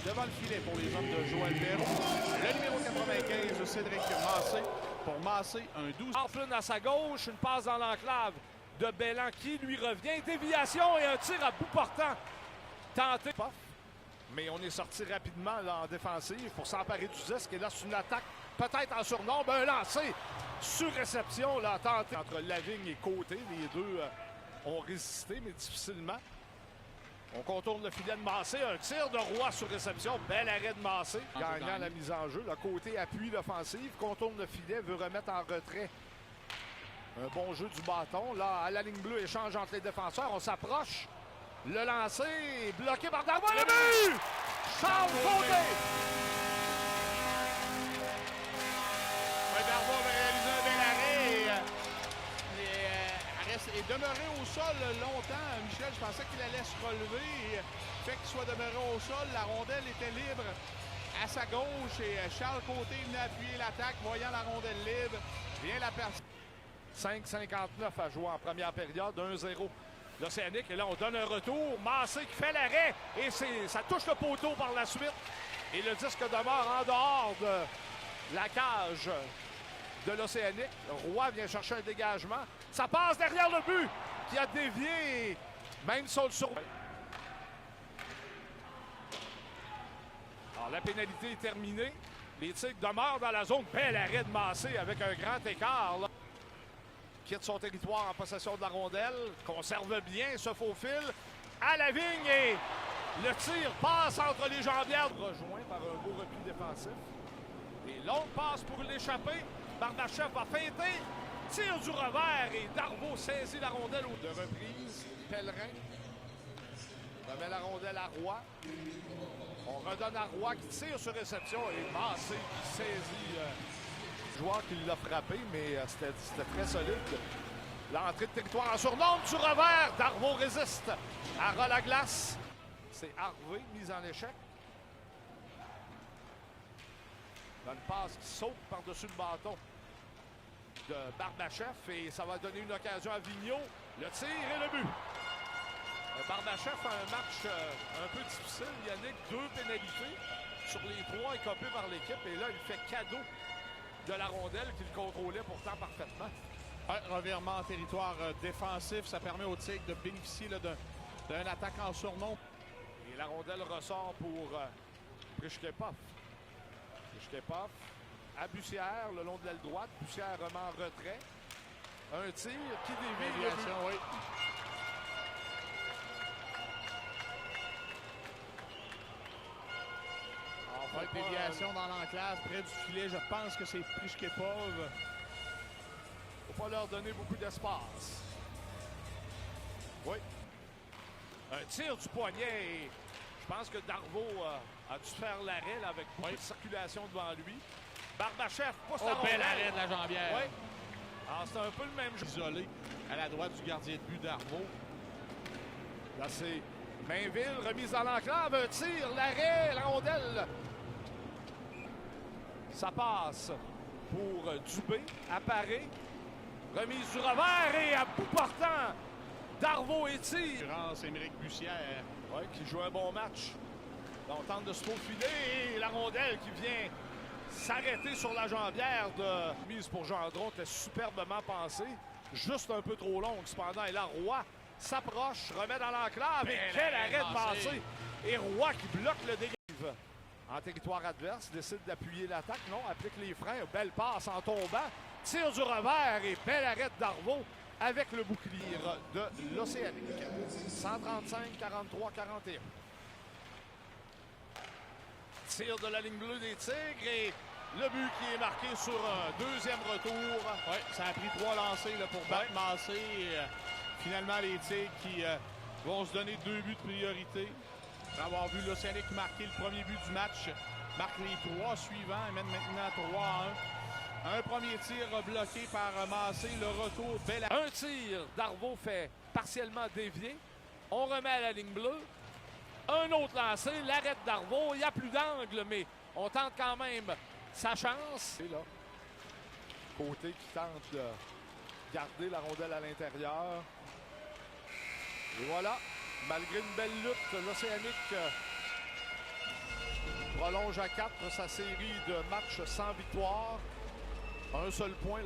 devant le filet pour les hommes de Joël Perrault. Le numéro 95, Cédric Massé, pour Massé, un 12. Arflin à sa gauche, une passe dans l'enclave de Bellan qui lui revient. Déviation et un tir à bout portant. Tenté. Mais on est sorti rapidement là, en défensive pour s'emparer du disque. Et là, c'est une attaque, peut-être en surnombre, un lancer sur réception, là, tenté entre Lavigne et Côté. Les deux ont résisté, mais difficilement. On contourne le filet de Massé. Un tir de Roy sur réception. Bel arrêt de Massé. Gagnant la mise en jeu. Le Côté appuie l'offensive. Contourne le filet. Veut remettre en retrait. Un bon jeu du bâton. Là, à la ligne bleue, échange entre les défenseurs. On s'approche. Le lancer bloqué par Darvaux. Le but! Charles Côté! Darvaux va réaliser un bel arrêt. Est demeuré au sol longtemps. Michel, je pensais qu'il allait se relever. Fait qu'il soit demeuré au sol. La rondelle était libre à sa gauche. Et Charles Côté venait appuyer l'attaque, voyant la rondelle libre. Vient la personne. 5,59 à jouer en première période. 1-0. L'Océanique. Et là, on donne un retour. Massé qui fait l'arrêt. Et ça touche le poteau par la suite. Et le disque demeure en dehors de la cage de l'Océanique. Roy vient chercher un dégagement. Ça passe derrière le but qui a dévié, même sur le survêt. Alors, la pénalité est terminée. Les Tigres demeurent dans la zone. Bel arrêt de Massé avec un grand écart. Là. Quitte son territoire en possession de la rondelle. Conserve bien, se faufile à la vigne et le tir passe entre les jambières. Rejoint par un beau repli défensif. Et longue passe pour l'échapper. Barbachef va feinter. Tire du revers et Darvaux saisit la rondelle de reprise. Pellerin remet la rondelle à Roy. On redonne à Roy qui tire sur réception et Massé qui saisit le joueur qui l'a frappé, mais c'était très solide. L'entrée de territoire en surnombre du revers. Darvaux résiste. Ara la glace. C'est Harvey, mise en échec. Dans une passe qui saute par-dessus le bâton de Barbachef et ça va donner une occasion à Vigneault. Le tir et le but. Barbachef a un match un peu difficile. Yannick, 2 pénalités sur les 3 écopés par l'équipe. Et là, il fait cadeau de la rondelle qu'il contrôlait pourtant parfaitement. Un revirement en territoire défensif. Ça permet aux Tigres de bénéficier d'un attaque en surnom. Et la rondelle ressort pour Prichkepov. Prichkepov à Bussière, le long de l'aile droite. Bussière remet en retrait. Un tir qui dévie. Oui. Enfin, déviation dans l'enclave, près du filet. Je pense que c'est Prichkepov. Faut pas leur donner beaucoup d'espace. Oui. Un tir du poignet. Je pense que Darvaux a dû faire l'arrêt avec beaucoup de circulation devant lui. Barbachef pousse la rondelle. Bel arrêt de la jambière. Oui. Alors, c'est un peu le même jeu. Isolé à la droite du gardien de but Darvaux. Là, c'est Mainville, remise dans l'enclave. Un tir, l'arrêt, la rondelle. Ça passe pour Dubé. Apparaît. Remise du revers et à bout portant. Darvaux et tir. Émeric Bussière. Oui, qui joue un bon match. Là, on tente de se faufiler et la rondelle qui vient s'arrêter sur la jambière de mise pour Gendron était superbement pensée. Juste un peu trop longue cependant. Et là, Roy s'approche, remet dans l'enclave. Et quel arrêt de Massé! Et Roy qui bloque le dégât. En territoire adverse, décide d'appuyer l'attaque. Non, applique les freins. Belle passe en tombant. Tire du revers et bel arrêt de Darvaux avec le bouclier de l'Océanique. 135, 43, 41. Tir de la ligne bleue des Tigres et le but qui est marqué sur un deuxième retour. Oui, ça a pris 3 lancers là, pour battre Massé. Et, finalement, les Tigres qui vont se donner 2 buts de priorité. Après avoir vu l'Océanique marquer le premier but du match, marque les 3 suivants et mène maintenant 3-1. Un premier tir bloqué par Massé, le retour bel. Un tir, Darvaux fait partiellement dévier. On remet à la ligne bleue. Un autre lancé, l'arrêt de Darvaux. Il n'y a plus d'angle, mais on tente quand même sa chance. Et là, Côté qui tente de garder la rondelle à l'intérieur. Et voilà, malgré une belle lutte, l'Océanique prolonge à 4 sa série de matchs sans victoire. Un seul point.